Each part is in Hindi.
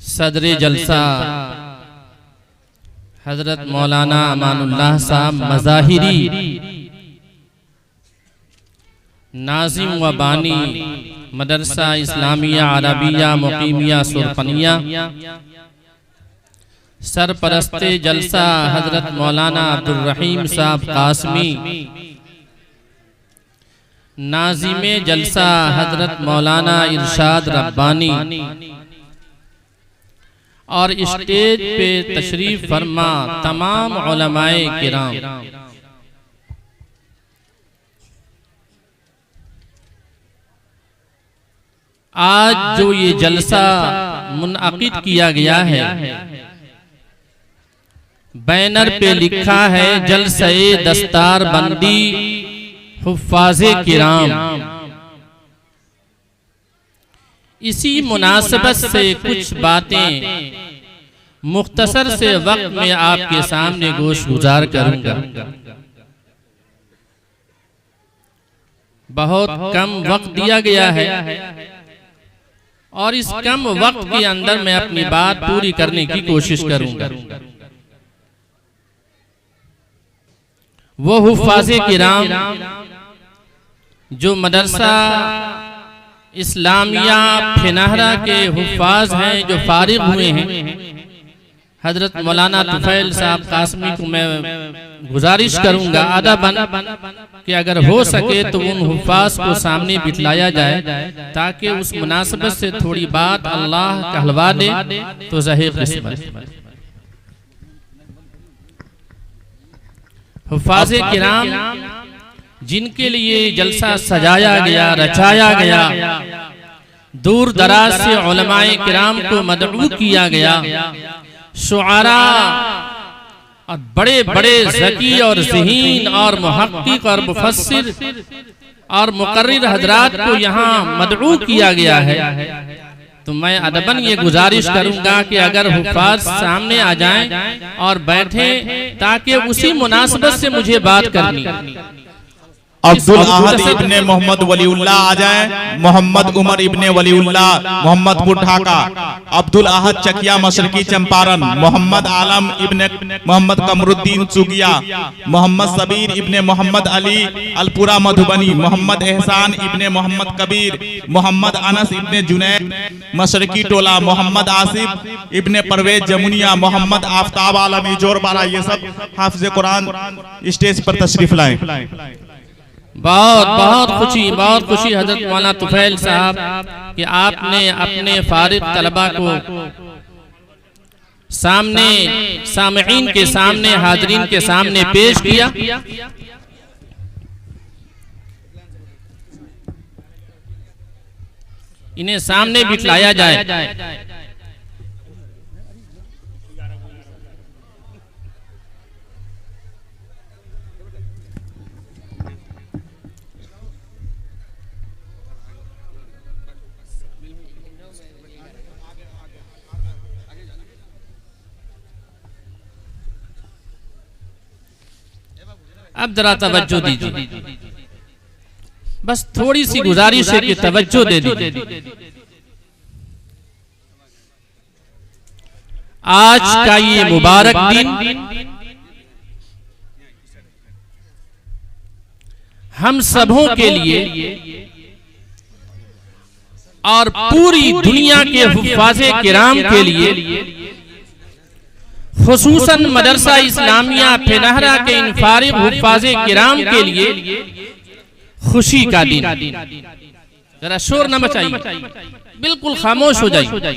सदर जलसा हजरत मौलाना अमानुल्लाह साहब मज़ाहिरी नाजिम व बानी मदरसा इस्लामिया अरबिया मुकीमिया सुरफनिया सरपरस्ते जलसा हजरत मौलाना अब्दुल रहीम साहब कासमी नाजिमे जलसा हजरत मौलाना इरशाद रब्बानी और स्टेज पे तशरीफ फरमा तमाम उलमाए किराम, आज जो ये जलसा मुनअक़िद किया गया है, बैनर पे लिखा है जलसे दस्तार बंदी हुफ़्फ़ाज़े किराम। इसी मुनासबत से कुछ बातें मुख्तसर से वक्त में आपके सामने गोश गुजार करूंगा। बहुत कम वक्त दिया गया है और इस कम वक्त के अंदर मैं अपनी बात पूरी करने की कोशिश करूंगा। वो हुफ़्फ़ाज़े किराम जो मदरसा इस्लामिया फिनहरा के हुफ़्फ़ाज़ हैं, जो फारिग हुए हैं, हजरत मौलाना तुफ़ैल साहब कासमी को मैं गुजारिश करूंगा अदबन कि अगर हो सके तो उन हुफ़्फ़ाज़ को सामने बिठलाया जाए ताकि उस मुनासबत से थोड़ी बात अल्लाह कहलवा दे तो ज़हीर किस्मत। हुफ़्फ़ाज़े किराम जिनके लिए जलसा सजाया गया, रचाया गया, दूर दराज से उलमाए किराम को मदऊ किया गया, शुआरा और बड़े बड़े ज़की और ज़हीन और मुहक्किक और मुफस्सिर और मुकर्रिर हजरात को यहाँ मदऊ किया गया है। तो मैं अदबन ये गुजारिश करूंगा कि अगर हुफ़्फ़ाज़ सामने आ जाएं और बैठे ताकि उसी मुनासबत से मुझे बात करनी। अब्दुल अहद इब्ने मोहम्मद वलीउल्लाह आ जाए, मोहम्मद उमर इब्ने वलीउल्लाह मोहम्मदपुर ढाका, अब्दुल अहद चकिया मशरकी चंपारण, मोहम्मद आलम इब्ने मोहम्मद कमरुद्दीन चुगिया, मोहम्मद सबीर इब्ने मोहम्मद अली अलपुरा मधुबनी, मोहम्मद एहसान इब्ने मोहम्मद कबीर, मोहम्मद अनस इब्ने जुनैद मशरकी टोला, मोहम्मद आसिफ इब्ने परवेज जमुनिया, मोहम्मद आफ्ताब आलमी जोरबारा, ये सब हाफिज़ कुरान स्टेज पर तशरीफ लाएं। बहुत बहुत खुशी हजरत मौलाना तुफ़ैल साहब कि आपने अपने फारिग तलबा को सामने सामईन के सामने हाज़रीन के सामने पेश किया। इन्हें सामने बिठलाया जाए। अब जरा तवज्जो दीजिए, बस थोड़ी सी गुजारिश है कि तवज्जो दे दीजिए। आज का ये मुबारक दिन हम सबों के लिए और पूरी दुनिया के हुफ़ाज़े किराम के लिए, खुसूसन मदरसा इस्लामिया फेनहरा के इन फारिग हुफ़ाज़े किराम के लिए खुशी का दिन। जरा शोर न मचाइए, बिल्कुल खामोश हो जाइए।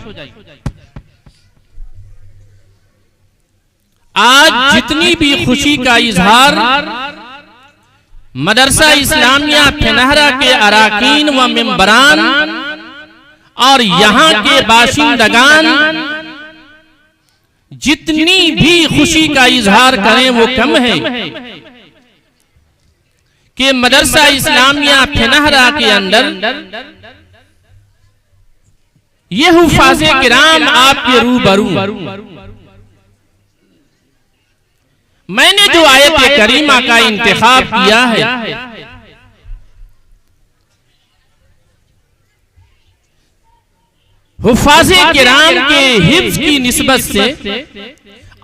आज जितनी भी खुशी का इजहार मदरसा इस्लामिया फेनहरा के अराकीन व मेंबरान और यहाँ के बाशिंदगान जितनी भी खुशी का इजहार करें वो कम है कि मदरसा इस्लामिया फेनहरा के अंदर ये हुफ़ाज़े किराम आपके रूबरू। मैंने जो आयत करीमा का इंतखाब किया है, हुफ़ाज़े किराम के हिफ्ज़ की निस्बत से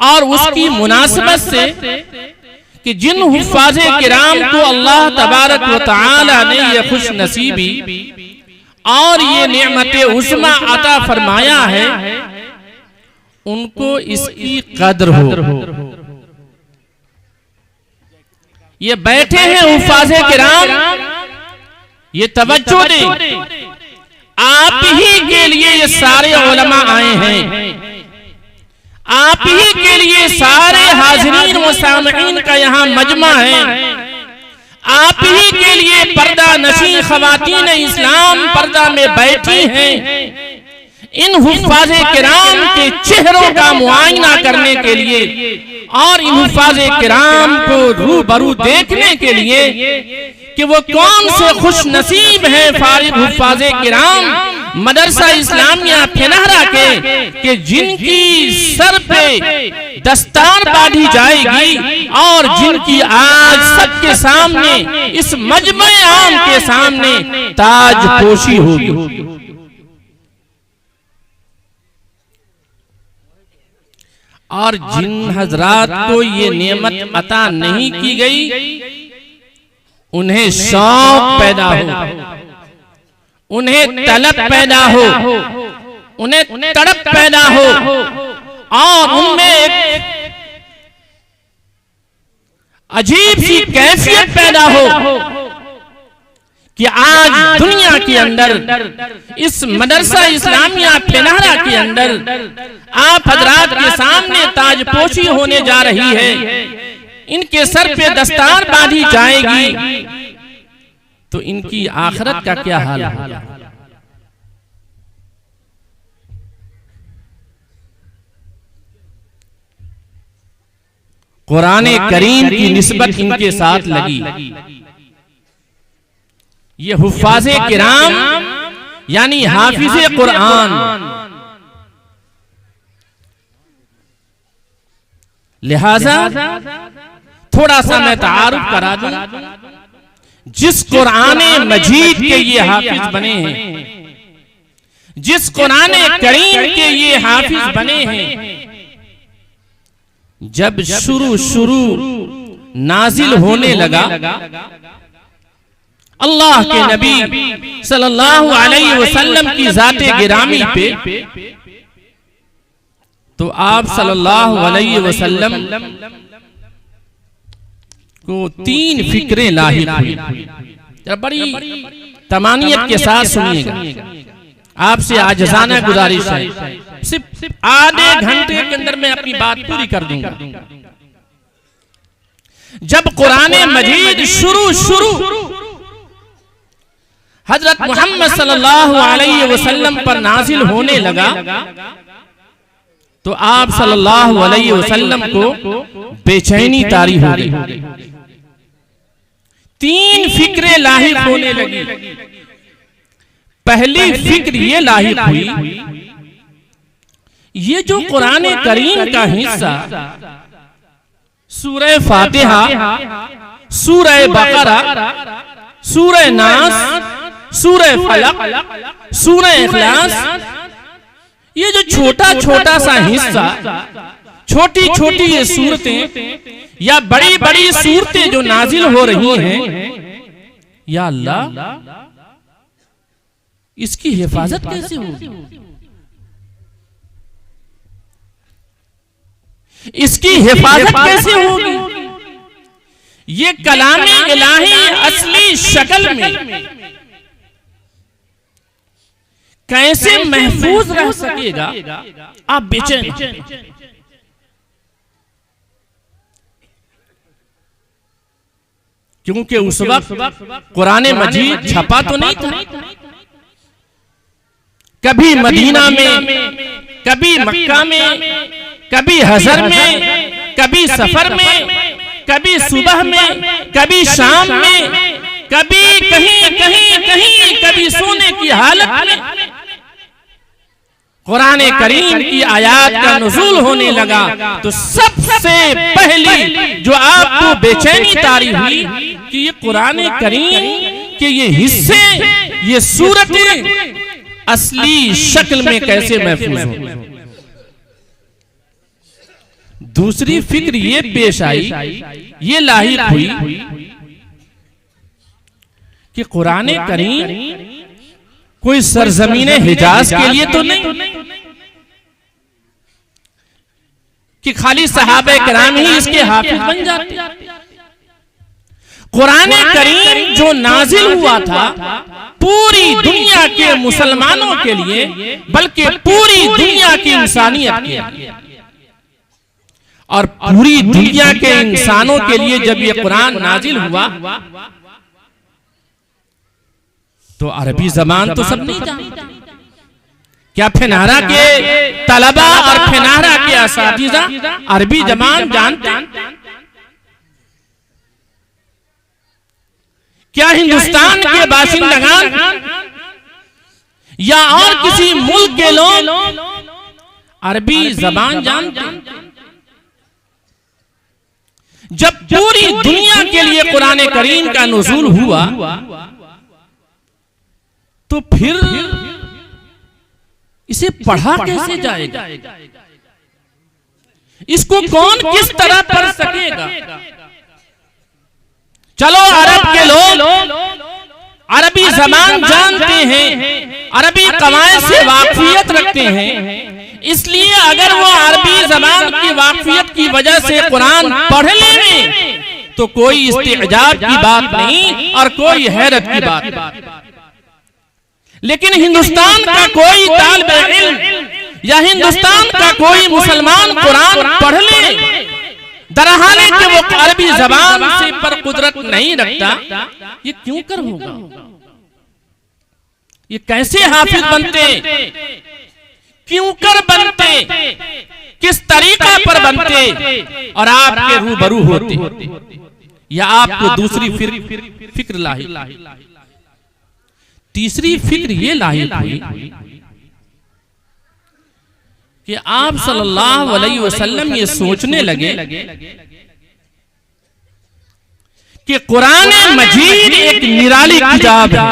और उसकी मुनासबत से कि जिन हुफ़ाज़े किराम को अल्लाह तबारक व तआला ने ये खुश नसीबी और ये नेमत उस्मा अता फरमाया है, उनको इसकी कद्र हो। ये बैठे हैं हुफ़ाज़े किराम, ये तवज्जो दें, आप ही के लिए ये सारे उलमा आए हैं, आप ही के लिए सारे हाज़रीन व सामईन का यहाँ मजमा है, आप ही के लिए पर्दा नशी ख़वातीन इस्लाम पर्दा में बैठी हैं। इन हुफ़ाज़े किराम के चेहरों का मुआयना करने के लिए और इन हुफ़ाज़े किराम को रूबरू देखने के लिए कि वो कौन से खुश नसीब हैं फारिग हुफ़ाज़े किराम मदरसा इस्लामिया फेनहरा के, कि जिनकी सर पे दस्तार बांधी जाएगी और जिनकी आज सबके सामने इस मजमे आम के सामने ताज पोशी होगी। और जिन हजरात को ये नेमत अता नहीं की गई, उन्हें शौक पैदा हो, उन्हें तलब पैदा हो, उन्हें तड़प पैदा हो और उनमें एक अजीब सी कैफियत पैदा हो कि आज दुनिया के अंदर इस मदरसा इस्लामिया फेनहरा के अंदर आप हजरात के सामने ताजपोशी होने जा रही है, इनके सर पे दस्तार बांधी जाएगी, तो इनकी आखिरत का क्या हाल है? कुरान करीम की निस्बत इनके साथ लगी। ये हुफ़ाज़े किराम यानी हाफिज़े कुरान, लिहाजा थोड़ा सा मैं तारुफ करा दूं, जिस कुरान मजीद के ये हाफिज बने हैं, जिस कुरान करीम के ये हाफिज बने हैं, जब शुरू नाजिल होने लगा अल्लाह के नबी सल्लल्लाहु अलैहि वसल्लम की ज़ाते गिरामी पे, तो आप सल्लल्लाहु अलैहि वसल्लम को 3 फिक्रें लाहिक हुई। बड़ी तमानियत के साथ सुनिएगा, आपसे आजिज़ाना गुजारिश है, सिर्फ आधे घंटे के अंदर मैं अपनी बात पूरी कर दूंगा। जब कुरान मजीद शुरू हजरत मोहम्मद सल्लल्लाहु अलैहि वसल्लम पर नाजिल होने लगा, तो आप सल्लल्लाहु अलैहि वसल्लम को बेचैनी तारी हो गई, 3 फिक्रें लाहिक होने लगी। पहली फिक्र ये लाहिक हुई, ये जो कुरान करीम का हिस्सा सूरह फातिहा, सूरह बकरा, सूरह नास, सूरह फलक, सूरह इखलास, ये जो छोटा छोटा सा हिस्सा, छोटी छोटी ये सूरतें या बड़ी बड़ी सूरतें जो नाजिल हो रही हैं, या अल्लाह इसकी हिफाजत कैसे होगी? इसकी हिफाजत कैसे होगी? ये कलामे इलाही असली शक्ल में कैसे महफूज रह सकेगा? आप बेचैन, क्योंकि उस वक्त कुरान मजीद छपा तो नहीं था। कभी मदीना में, कभी मक्का में, कभी हजर में, कभी सफर में, कभी सुबह में, कभी शाम में, कभी कहीं कहीं कहीं, कभी सोने की हालत में कुरान करीम की आयात का नुज़ूल होने लगा। तो सबसे पहली जो आपको बेचैनी तारी हुई कि ये कुरान करीम के ये हिस्से, ये सूरतें असली शक्ल में कैसे महफूज हो। दूसरी फिक्र ये पेश आई, ये लाहिक हुई कि कुरान करीम कोई सरजमीन हिजाज के लिए तो नहीं कि खाली सहाबे किराम ही इसके हाफिज बन जाते। कुरान करीम जो नाजिल हुआ था पूरी दुनिया के मुसलमानों के लिए, बल्कि पूरी दुनिया की इंसानियत के लिए, और पूरी दुनिया के इंसानों के लिए जब ये कुरान नाजिल हुआ तो अरबी जबान तो सब नहीं जानते। क्या फिनारा के तलबा और फिनारा के असातिज़ा अरबी जबान जानते? क्या हिंदुस्तान के बाशिंदगान या और किसी मुल्क के लोग अरबी जबान जानते? जब पूरी दुनिया के लिए कुरान करीम का नुज़ूल हुआ तो फिर इसे पढ़ा कैसे जाएगा? इसको कौन किस तरह पढ़ सकेगा? चलो अरब के लोग अरबी जबान जानते हैं, अरबी कवायद से वाकफियत रखते हैं, इसलिए अगर वो अरबी जबान की वाकफियत की वजह से कुरान पढ़ लें तो कोई इस्तेजाब की बात नहीं और कोई हैरत की बात नहीं। लेकिन हिंदुस्तान का कोई तालिब इल्म या हिंदुस्तान का कोई मुसलमान कुरान पढ़ ले, दरहाले कि वो अरबी जबान से पर कुदरत नहीं रखता, ये क्यों कर होगा? ये कैसे हाफिज बनते? क्यों कर बनते? किस तरीका पर बनते और आपके रूबरू होते? या आपको दूसरी फिक्र लाहिक? तीसरी फिक्र ये लाहिक हुई कि आप सल्लल्लाहु अलैहि वसल्लम ये सोचने लगे कि कुरान मजीद एक निराली किताब है।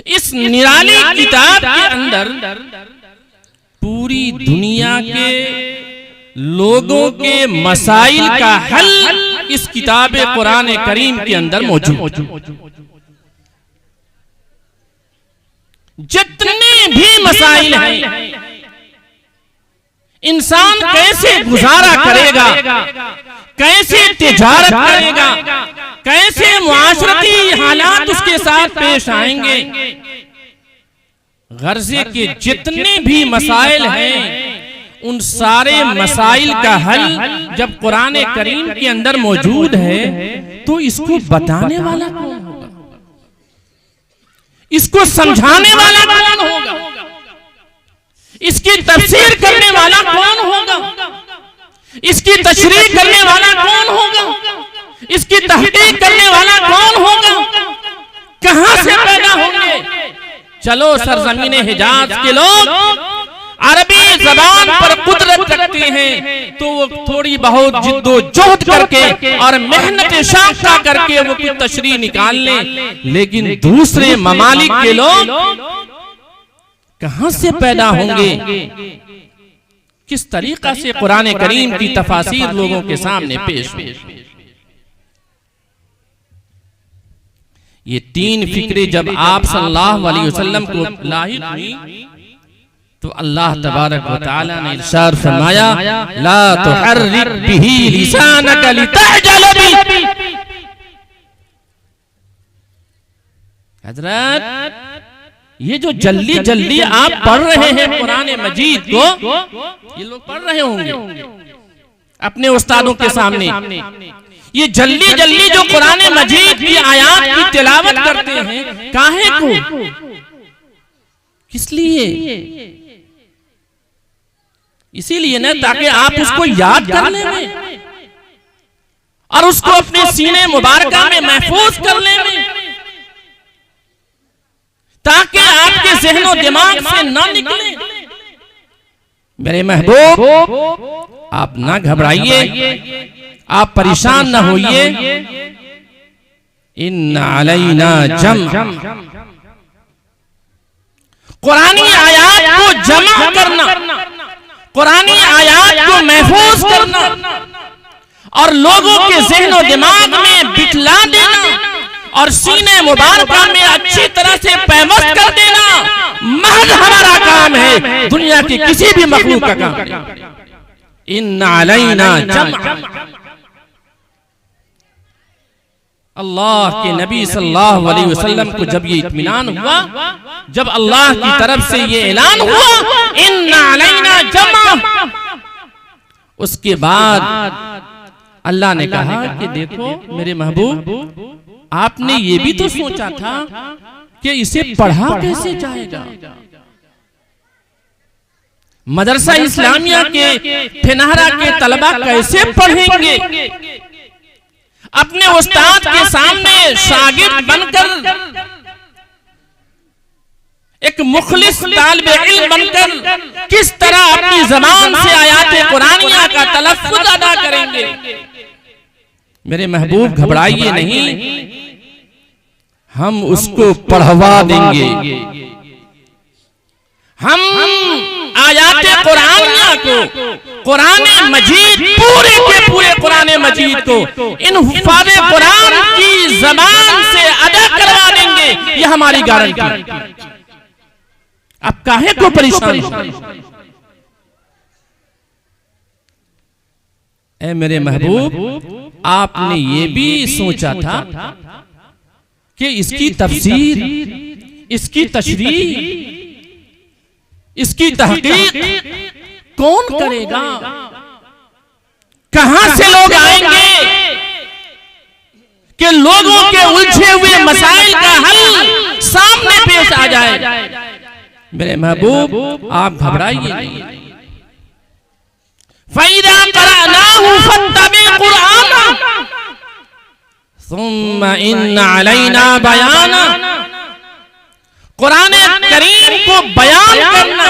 इस निराली किताब के अंदर पूरी दुनिया के लोगों के मसाइल का हल इस किताब कुरान करीम के अंदर मौजूद। जितने भी मसाइल हैं, इंसान कैसे गुजारा करेगा, कैसे तिजारत करेगा, कैसे मुआशरती हालात उसके साथ पेश आएंगे, गर्जे के जितने भी मसाइल हैं, उन सारे मसाइल का हल जब कुरान करीम के अंदर मौजूद है तो इसको बताने वाला कौन होगा? इसको समझाने वाला कौन होगा? इसकी तफसीर करने वाला कौन होगा? इसकी तशरीह करने वाला कौन होगा? इसकी तहकीक करने वाला कौन होगा? कहां से पैदा होंगे? चलो सरजमीन हिजाज के लोग अरबी जबान पर कुदरत रखते हैं तो वो थोड़ी बहुत जिद्दोजहद करके और मेहनत शाक़ा करके वो की तशरीह निकाल लें, लेकिन दूसरे ममालिक के लोग कहां से पैदा होंगे, किस तरीका से कुरान करीम की तफासीर लोगों के सामने पेश हो। ये तीन फिक्रें जब आप सल्लल्लाहु अलैहि वसल्लम को लाहिक हुई तो अल्लाह तबारक व तआला ने इरशाद फरमाया, ला तुहर्रिक बिही लिसानका लितअजल बि। हजरत, ये जो जल्दी जल्दी आप पढ़ रहे हैं कुरान मजीद को, ये लोग पढ़ रहे होंगे अपने उस्तादों के सामने, ये जल्दी जल्दी जो कुरान मजीद की आयात की तिलावत करते हैं, काहे को, किस लिए? इसीलिए ना ताकि आप उसको याद कर लें और उसको अपने सीने मुबारका में महफूज कर लें, ताकि आपके ज़हनो दिमाग से ना निकले। मेरे महबूब, आप ना घबराइए, आप परेशान ना होइए। इन्ना अलैना जम, कुरानी आयात को जमा करना, कुरानी आयात को महफूज करना और लोगों के ज़हनो दिमाग में बिठला देना और सीने मुबारका में अच्छी तरह से पैवस्त कर देना महज हमारा काम है, दुनिया के किसी भी मखलूक का काम नहीं। इन्ना अलैना जमअ। अल्लाह के नबी सल्लल्लाहु अलैहि वसल्लम को जब ये इत्मीनान हुआ, जब अल्लाह की तरफ से ये ऐलान हुआ इन्ना अलैना जमअ, उसके बाद अल्लाह ने कहा कि देखो मेरे महबूब, आपने ये भी तो सोचा था कि इसे पढ़ा कैसे जाएगा। मदरसा इस्लामिया के फिनहरा के तलबा कैसे पढ़ेंगे, अपने उस्ताद के सामने शागिर्द बनकर, एक मुखलिस तालिबे इल्म बनकर किस तरह अपनी जबान से आयाते कुरानिया का तलफ्फुज अदा करेंगे। मेरे महबूब, घबराइए नहीं, हम उसको पढ़वा देंगे। हम आयाते कुरानिया को, कुरान मजीद, पूरे के पूरे कुरान मजीद को इन हुफ़ाज़े कुरान की जबान से अदा करवा देंगे, ये हमारी गारंटी। अब काहे को परेशान हो? ऐ मेरे महबूब, आपने ये भी सोचा था कि इसकी तफसीर, इसकी तशरीह, इसकी तहकीक कौन करेगा? कहां से लोग आएंगे कि लोगों के उलझे हुए मसाइल का हल सामने पेश आ जाए। मेरे महबूब, आप घबराइए नहीं। फ़इज़ा क़रअनाहु फ़त्तबि क़ुरआना सुम्मा इन्ना अलैना बयाना। कुरान करीम को बयान करना,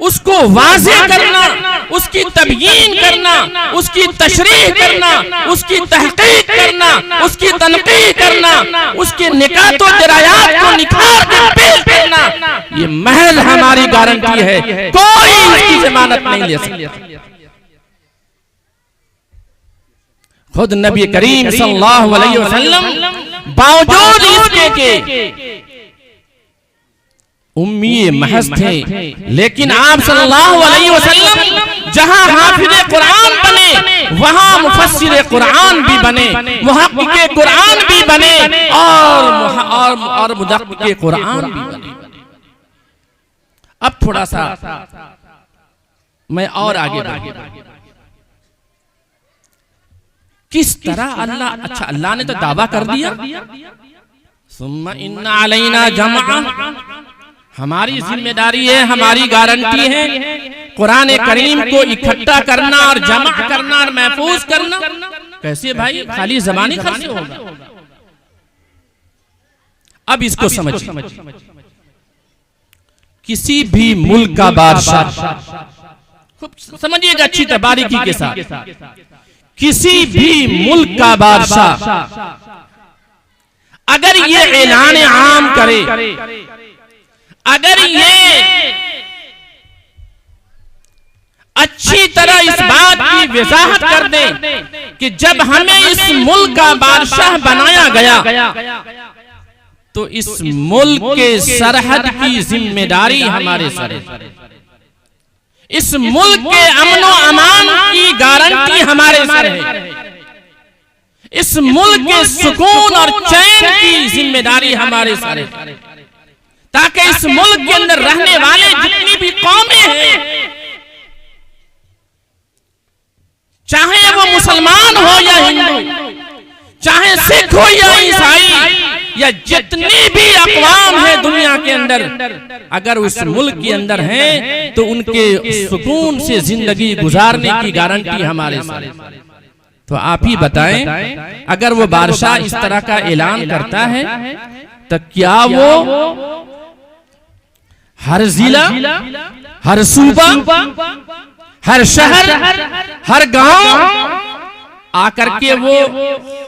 उसको वाज़ेह करना, उसकी तबयीन करना, उसकी तशरीह करना, उसकी तहक़ीक़ करना, उसकी तनक़ीह करना, उसके निकात व दरायात को निखार कर पेश करना, ये महज हमारी गारंटी है, कोई इसकी ज़मानत नहीं ले सकता। खुद नबी करीम सल्लल्लाहु अलैहि वसल्लम बावजूद इसके के उम्मी महज थे, लेकिन आप सल्लल्लाहु अलैहि वसल्लम जहां हाफिज़े कुरान बने, वहां मुफस्सिरे कुरान भी बने, मुहक्किक़े कुरान भी बने और मुदक्किक़े कुरान भी बने। अब थोड़ा सा मैं और आगे बढ़ूं। किस तरह अल्लाह, अच्छा अल्लाह ने तो दावा कर दिया सुम्मा इन्ना अलैना जमअ, हमारी जिम्मेदारी है, हमारी गारंटी है कुरान करीम को इकट्ठा करना और जमा करना और महफूज करना। कैसे भाई, खाली ज़बानी खर्च होगा? अब इसको समझिए, किसी भी मुल्क का बादशाह, खूब समझिएगा अच्छी तरह बारीकी के साथ, किसी भी मुल्क का बादशाह अगर ये ऐलान आम करे, अगर ये अच्छी तरह इस बात की वजाहत कर दे कि जब हमें इस मुल्क का बादशाह बनाया गया तो इस मुल्क के सरहद की जिम्मेदारी हमारे सर है, इस मुल्क के अमनो अमान की गारंटी हमारे सर है, इस मुल्क के सुकून और चैन की जिम्मेदारी हमारे सर है, ताकि इस मुल्क के अंदर रहने वाले जितनी भी कौमें हैं, चाहे वो मुसलमान हो या हिंदू, चाहे सिख हो या ईसाई, या जितनी भी अक़वाम है दुनिया के अंदर, अगर उस मुल्क के अंदर हैं तो उनके सुकून से जिंदगी गुजारने की गारंटी हमारे साथ है। तो आप ही बताएं, अगर वो बादशाह इस तरह का ऐलान करता है तो क्या वो हर जिला, हर सूबा, हर शहर, हर गांव आकर के वो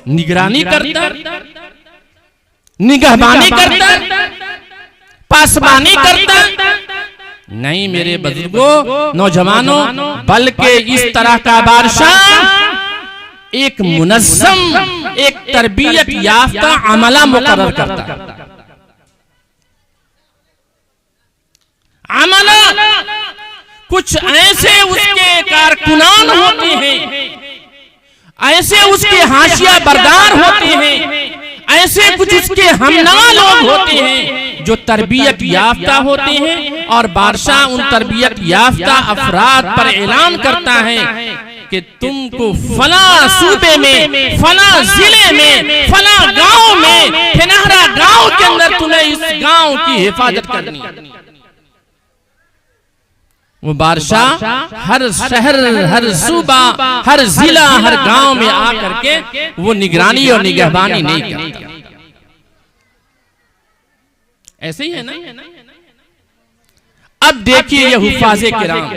निगरानी करता, निगहबानी करता, पासबानी करता? नहीं मेरे बुजुर्गों, नौजवानों, बल्कि इस तरह का बादशाह एक मुनज़्ज़म, एक तरबियत याफ्ता अमला मुकर्रर करता। अमला कुछ ऐसे उसके कारकुनान होते हैं, ऐसे उसके हाशिया बरदार होते हैं, ऐसे कुछ उसके हमनवा लोग होते हैं जो तरबियत याफ्ता होते हैं, और बादशाह उन तरबियत याफ्ता अफराद पर ऐलान करता है कि तुमको फला सूबे में, फला जिले में, फला गांव में, फिनहरा गांव के अंदर तुम्हें इस गांव की हिफाजत करनी है। वो बादशाह हर शहर, हर सूबा, हर जिला, हर गांव में आकर के वो निगरानी और निगहबानी नहीं करता। ऐसे ही है ना? अब देखिए ये हुफ़ाज़े किराम,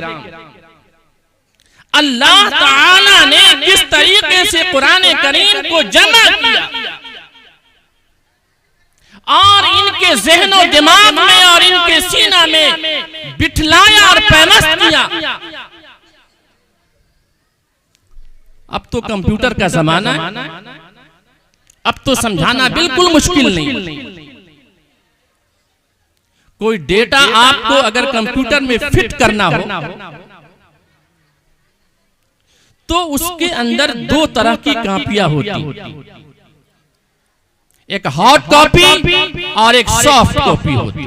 अल्लाह ताला ने किस तरीके से कुरान करीम को जमा किया और इनके ज़हनो दिमाग में और इनके सीना में बिठलाया और पैमस्त किया। अब तो कंप्यूटर का जमाना है, अब तो समझाना बिल्कुल मुश्किल नहीं। कोई डेटा आपको अगर कंप्यूटर में फिट करना हो तो उसके अंदर दो तरह की कॉपियां होती, एक हार्ड कॉपी और एक सॉफ्ट कॉपी होती।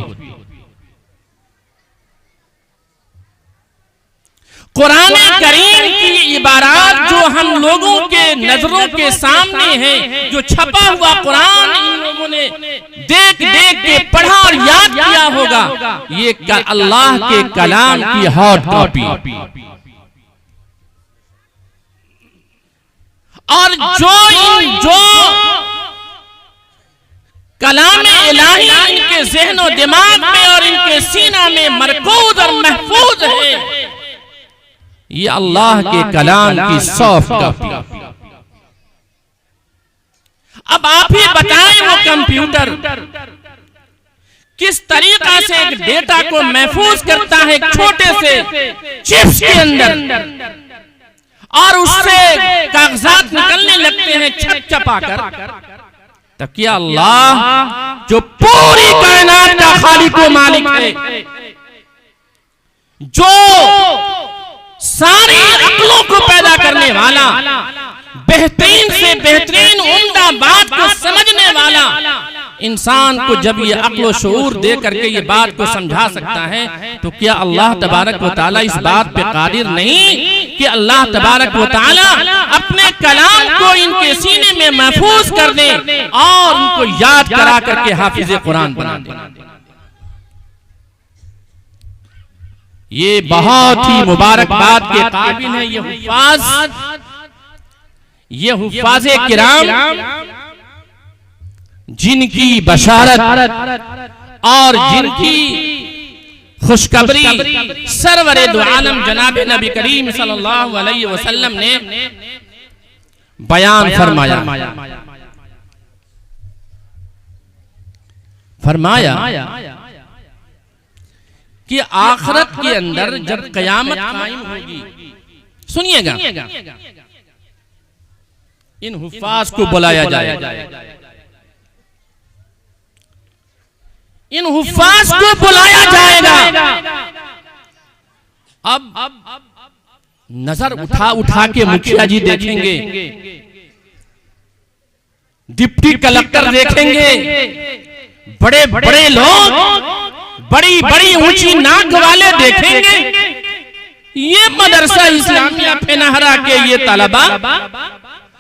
कुरान करीम की इबारात जो हम लोगों के नजरों के सामने है, जो छपा हुआ कुरान इन लोगों ने देख देख के पढ़ा और याद किया होगा, ये अल्लाह के कलाम की हार्ड कॉपी। और जो कलाम इलाही इनके ज़हनो दिमाग में और इनके सीना में मरकूज और महफूज है, ये अल्लाह के कलाम की सॉफ्ट कॉपी। अब आप ही बताएं वो कंप्यूटर किस तरीका से एक डेटा को महफूज करता है एक छोटे से चिप्स के अंदर, और उससे कागजात निकलने लगते हैं छप छपाकर। तो क्या अल्लाह जो पूरी कायनात का खालिक व मालिक है, जो सारी अक्लों को पैदा करने वाला, बेहतरीन से बेहतरीन उम्दा बात को समझने वाला, इंसान को जब ये अक्ल शऊर दे करके ये बात को समझा सकता है, तो क्या अल्लाह तबारक व तआला इस बात पे कादिर नहीं कि अल्लाह तबारक व तआला अपने कलाम को इनके सीने में महफूज कर दे और उनको याद करा करके हाफिज़े कुरान बना दे। ये बहुत ही मुबारक बात के काबिल है ये हुफ़ाज़े किराम, जिनकी बशारत और जिनकी खुशखबरी सरवरे दो आलम जनाब नबी करीम सल्लल्लाहु अलैहि वसल्लम ने बयान फरमाया कि आखिरत के अंदर जब कयामत कायम होगी, सुनिएगा, इन हुफ्फाज को बुलाया जाएगा, इन हुफ्फाज को बुलाया जाएगा। अब नजर उठा उठा के मुखिया जी देखेंगे, डिप्टी कलेक्टर देखेंगे, बड़े बड़े लोग, बड़ी बड़ी ऊंची नाक वाले देखेंगे। ये मदरसा इस्लामिया फेनहरा के ये तलबा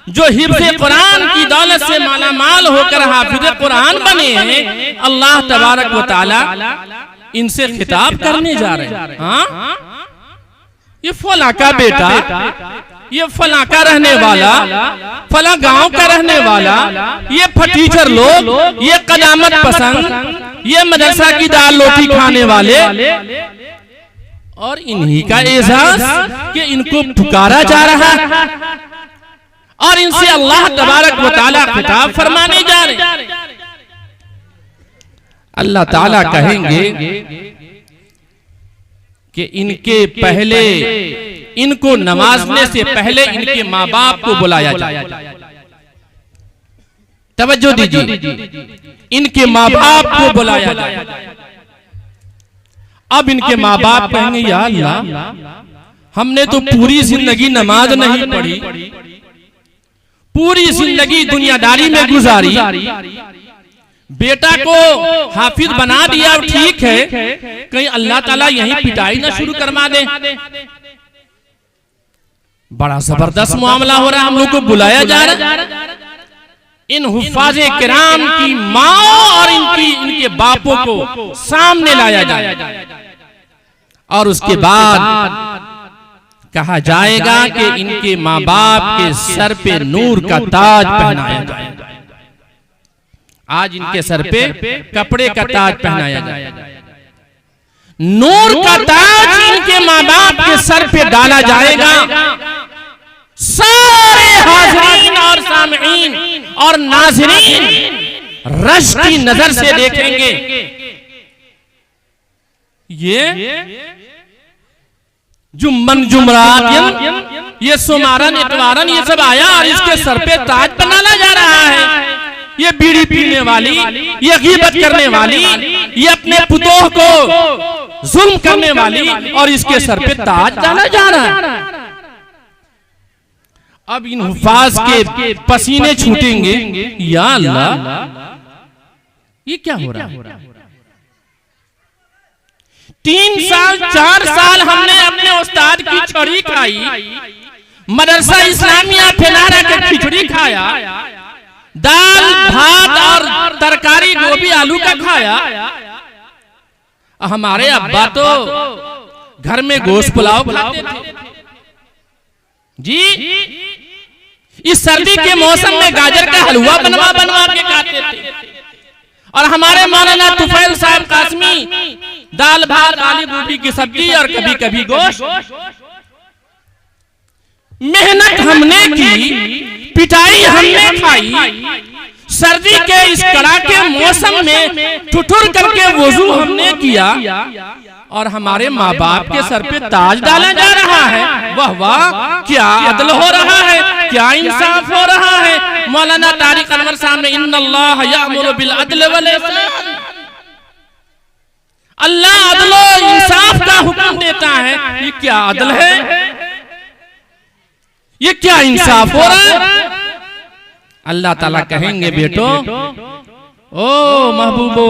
जो हिफ्ज़े कुरान की दौलत से मालामाल होकर हाफिज़े कुरान बने हैं, अल्लाह तबारक व तआला इनसे खिताब करने जा रहे हैं। हाँ, ये फला का बेटा, ये फला का रहने वाला, फला गांव का रहने वाला, ये फटीचर लोग, ये कदामत पसंद, ये मदरसा की दाल रोटी खाने वाले, और इन्हीं का एजाज कि इनको पुकारा जा रहा है और इनसे अल्लाह तबारक व तआला खिताब फरमाने जा रहे। अल्लाह ताला कहेंगे कि इनके पहले, इनको नवाजने से पहले इनके माँ बाप को बुलाया जाए। तवज्जो दीजिए, इनके माँ बाप को बुलाया जाए। अब इनके माँ बाप कहेंगे, या अल्लाह, हमने तो पूरी जिंदगी नमाज नहीं पढ़ी, पूरी जिंदगी दुनियादारी में गुजारी, बेटा को हाफिज बना दिया, ठीक है, कहीं अल्लाह ताला यहीं पिटाई ना शुरू करवा दे। बड़ा जबरदस्त मामला हो रहा है, हम लोग को बुलाया जा रहा है। इन हुफ्फाज़े किराम की माँ और इनके बापों को सामने लाया जाए और उसके बाद कहा जाएगा कि इनके माँ बाप के सर पे नूर का ताज पहनाया जाए। आज इनके सर पे कपड़े का ताज पहनाया जाए, नूर का ताज इनके माँ बाप के सर पे डाला जाएगा। सारे हाज़रीन और सामईन और नाज़रीन रश की नजर से देखेंगे, ये जुम्मन जुमरात, ये सुमारन इतवारन, ये सब आया और इसके सर पे ताज बनाना जा रहा है। ये बीड़ी पीने वाली, ये गीबत करने वाली, ये अपने पुतोह को जुल्म करने वाली, और इसके सर पे ताज डाला जा रहा है। अब इन हुफ्फाज के पसीने छूटेंगे, या अल्लाह, ये क्या हो रहा है? 3 साल 4 साल हमने अपने उस्ताद की छड़ी खाई, मदरसा इस्लामिया फेनहरा के खिचड़ी खाया, दाल भात और तरकारी गोभी आलू का खाया। हमारे अब्बा तो घर में गोश्त पुलाव खाते थे जी, इस सर्दी के मौसम में गाजर का हलवा बनवा बनवा के खाते थे। और हमारे मौलाना तुफैल साहब कासमी दाल भात आलू गोभी की सब्जी और कभी कभी गोश्त। मेहनत हमने की, पिटाई हमने खाई, सर्दी के इस कड़ाके मौसम में ठुठुर करके वुजू हमने किया, और हमारे माँ बाप के सर पे ताज डाला जा रहा है। वाह वाह, क्या अदल हो रहा है, क्या इंसाफ हो रहा है। मौलाना तारिक अनवर साहब ने इन्नल्लाह यामुरु बिल अदल वल इहसान, अल्लाह अदल और इंसाफ का हुक्म देता है। ये क्या अदल है, ये क्या इंसाफ हो रहा है। अल्लाह ताला कहेंगे, बेटो, ओ महबूबो,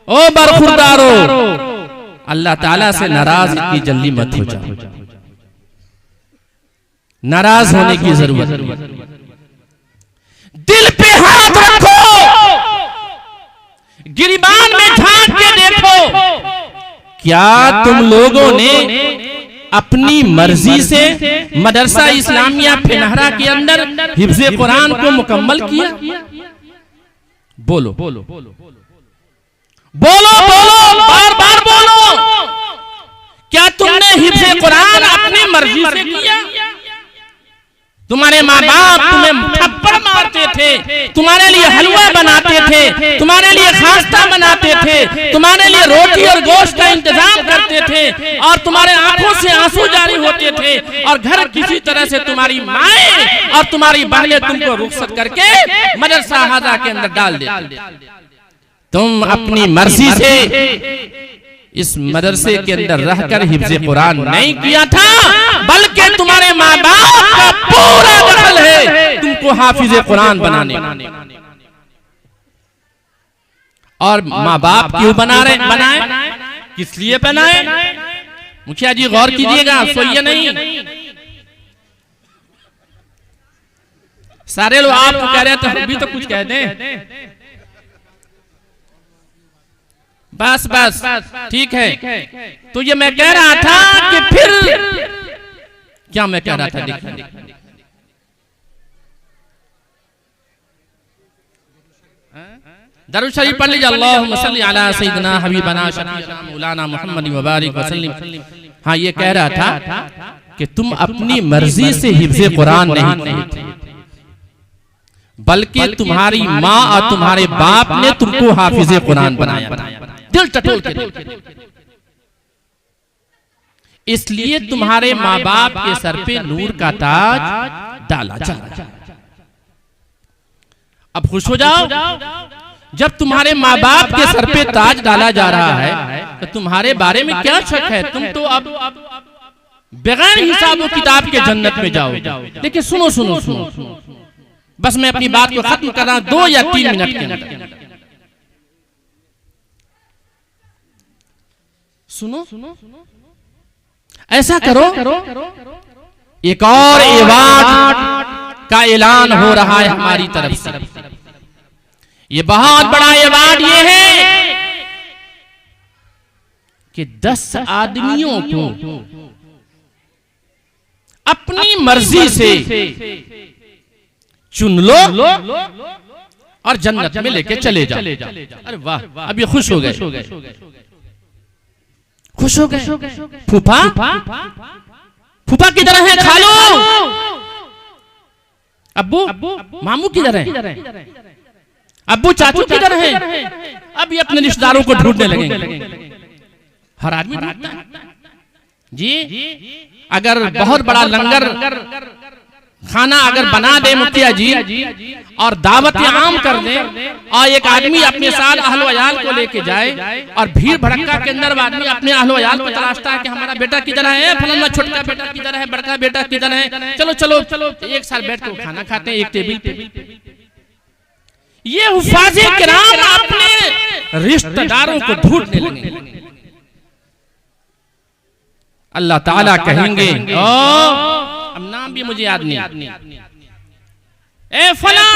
ओ बरखुरदारो, अल्लाह ताला से नाराज इतनी जल्दी मत हो जाओ, नाराज होने की जरूरत नहीं। दिल पे हाथ रखो, गिरिबान में झांक के देखो, क्या तुम लोगों ने अपनी मर्जी से मदरसा इस्लामिया फेनहरा के अंदर हिफ्ज़े कुरान को मुकम्मल किया? बोलो बोलो बोलो बोलो, बार बार बोलो, क्या तुमने हिफ्ज़े कुरान अपनी मर्जी से किया? तुम्हारे माँ बाप तुम्हें थप्पड़ करते थे, तुम्हारे लिए हलवा बनाते थे, तुम्हारे लिए खास्ता बनाते थे, तुम्हारे लिए रोटी और गोश्त का इंतजाम करते थे, और तुम्हारे आंखों से आंसू जारी होते थे, और घर किसी तरह से तुम्हारी माएं और तुम्हारी बहनें तुमको रुखसत करके मदरसा हाजा के अंदर डाल देते। तुम अपनी मर्जी से इस मदरसे के अंदर रहकर हिफ्ज़ कुरान नहीं किया था, बल्कि तुम्हारे माँ बाप का पूरा दखल है तुमको हाफिज कुरान बनाने। और माँ बाप क्यों बनाए? किस लिए बनाए? मुखिया जी गौर कीजिएगा, सोइए नहीं। सारे लोग आपको कह रहे थे, हम भी तो कुछ कह दें। बस बस ठीक है। तो ये मैं कह रहा था कि फिर क्या मैं कह रहा था, देखिए दरूद शरीफ पढ़ लीजिए, अल्लाहुम्मा सल्ली अला सय्यिदिना हबीबना शफीअना मौलाना मुहम्मद व बारिक वसल्लिम। हाँ, ये कह रहा था कि तुम अपनी मर्जी से हिफ्ज़ कुरान नहीं किए थे, बल्कि तुम्हारी माँ और तुम्हारे बाप ने तुमको हाफिज कुरान बनाया, दिल टटोल के। इसलिए तुम्हारे माँ बाप के सर पे नूर का ताज डाला जा रहा है। अब खुश हो जाओ, जब तुम्हारे माँ बाप के सर पे ताज डाला जा रहा है तो तुम्हारे बारे में क्या शक है? तुम तो अब बगैर हिसाब किताब के जन्नत में जाओ। देखिए सुनो सुनो सुनो, बस मैं अपनी बात को खत्म कर रहा हूं 2 या 3 मिनट के अंदर। सुनो, ऐसा करो, एक और अवार्ड का ऐलान हो रहा है हमारी तरफ से। ये बहुत बड़ा अवार्ड ये है कि 10 आदमियों को अपनी मर्जी से चुन लो और जन्नत में लेके चले जाओ। अरे वाह, अब ये खुश हो गए, खुश हो गए। फूफा फूफा किधर है? खा लो। अब्बू मामू किधर है? अब्बू चाचू किधर है? अब ये अपने रिश्तेदारों को ढूंढने लगेंगे। हर आदमी ढूंढता है जी। अगर बहुत बड़ा लंगर खाना अगर बना दे मुखिया जी और दावत आम कर दे, और एक आदमी अपने साथ अहलो अयाल को लेके जाए, और भीड़ भड़का के अंदर आदमी अपने अहलो अयाल को तलाशता है कि हमारा बेटा किधर है, फलाना छोटा बेटा किधर है, बड़का बेटा किधर है, चलो चलो चलो एक साथ बैठ कर खाना खाते हैं एक टेबल पे। ये हुफ़ाज़े किराम अपने रिश्तेदारों को ढूंढने लगे। अल्लाह ताला कहेंगे, अब नाम भी मुझे याद नहीं, ए फला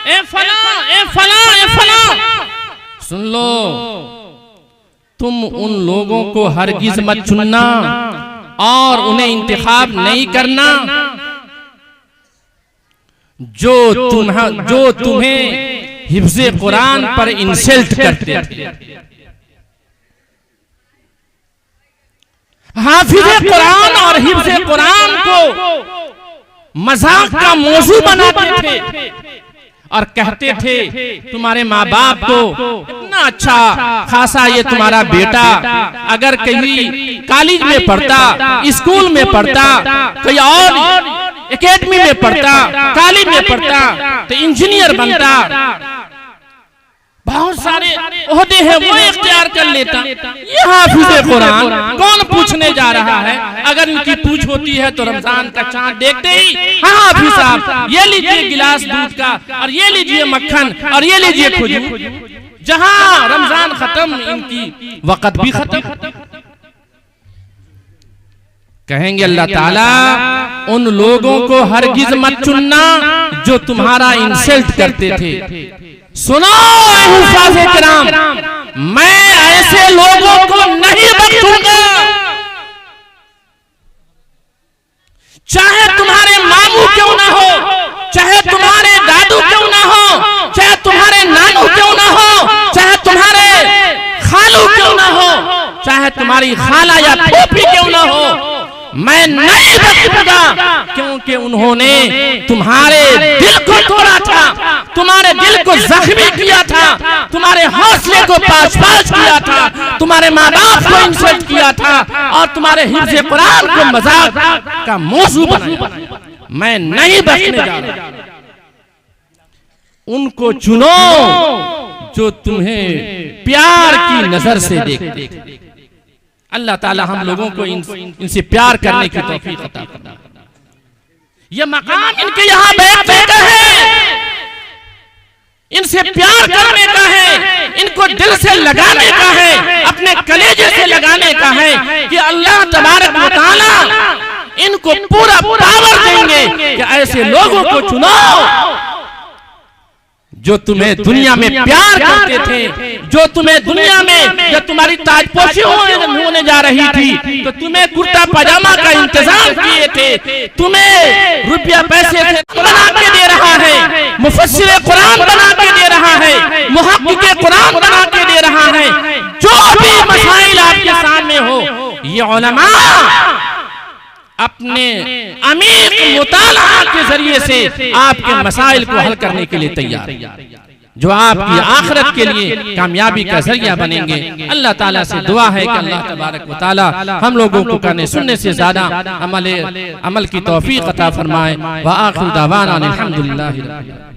ए फला ए फला ए फला, सुन लो, तुम उन लोगों को हरगिज मत चुनना और उन्हें इंतखाब नहीं करना जो तुम्हें हिफ्ज़े कुरान पर इंसल्ट करते थे। हाफिज़े कुरान और हिफ्ज़े कुरान को मजाक का मौजू बनाते थे और कहते थे तुम्हारे माँ बाप को, इतना अच्छा खासा ये तुम्हारा बेटा अगर कहीं कॉलेज में पढ़ता, स्कूल में पढ़ता, कहीं और एकेडमी में पढ़ता, कॉलेज में पढ़ता तो इंजीनियर बनता, बहुत सारे ओहदे हैं वो इख्तियार कर लेता। ये हाफिज़े कुरान कौन पूछने जा रहा है? अगर इनकी पूछ होती है तो रमजान का चांद देखते ही, हाँ हाफिज साहब ये लीजिए गिलास दूध का, और ये लीजिए मक्खन, और ये लीजिए खजूर। जहां रमजान खत्म इनकी वक़्त भी खत्म। कहेंगे अल्लाह ताला उन लोगों को हरगिज मत चुनना जो तुम्हारा इंसल्ट करते थे। सुनो हुफ़ाज़े किराम, मैं ऐसे लोगों को नहीं बख्शूंगा, चाहे तुम्हारे मामू क्यों ना हो, चाहे तुम्हारे दादू क्यों ना हो, चाहे तुम्हारे नानू क्यों ना हो, चाहे तुम्हारे खालू क्यों ना हो, चाहे तुम्हारी खाला या फूफी क्यों ना हो, मैं नहीं नहीं भगा, क्योंकि उन्होंने तुम्हारे दिल को तोड़ा था, तुम्हारे दिल को जख्मी किया था, तुम्हारे हौसले को पाश-पाश किया था, तुम्हारे माँ बाप को इंसल्ट किया था और तुम्हारे हिफ्ज़ कुरान को मजाक का मौजू बनाया। मैं नहीं बख्शने जा रहा। उनको चुनो जो तुम्हें प्यार की नजर से देखते। अल्लाह ताला हम लोगों को इनसे प्यार करने की तौफीक अता फरमाए। ये मकाम इनके यहाँ बैठने का है, इनसे प्यार करने का है, इनको दिल से लगाने का है, अपने कलेजे से लगाने का है कि अल्लाह तबारक व तआला इनको पूरा पावर देंगे कि ऐसे लोगों को चुनो जो तुम्हें दुनिया में प्यार करते थे, जो तुम्हें दुनिया में जब तुम्हारी ताजपोशी होने जा रही थी तो तुम्हें कुर्ता पजामा का इंतजाम किए थे, तुम्हें रुपया पैसे बना के दे रहा है, मुफस्सिर कुरान बना के दे रहा है, मुहक्किक कुरान बना के दे रहा है। जो भी मसाइल आपके सामने हो, ये उलमा अपने अमीर मुताला के जरिए से आपके मसाइल को हल करने के लिए तैयार है, जो आपकी आखिरत के लिए कामयाबी का जरिया बनेंगे। अल्लाह ताला से दुआ है कि अल्लाह तबारक व तआला हम लोगों को कहने सुनने से ज्यादा अमल की तौफीक अता फरमाए। व आखिर दावाना अल्हम्दुलिल्लाहि रब्बिल आलमीन।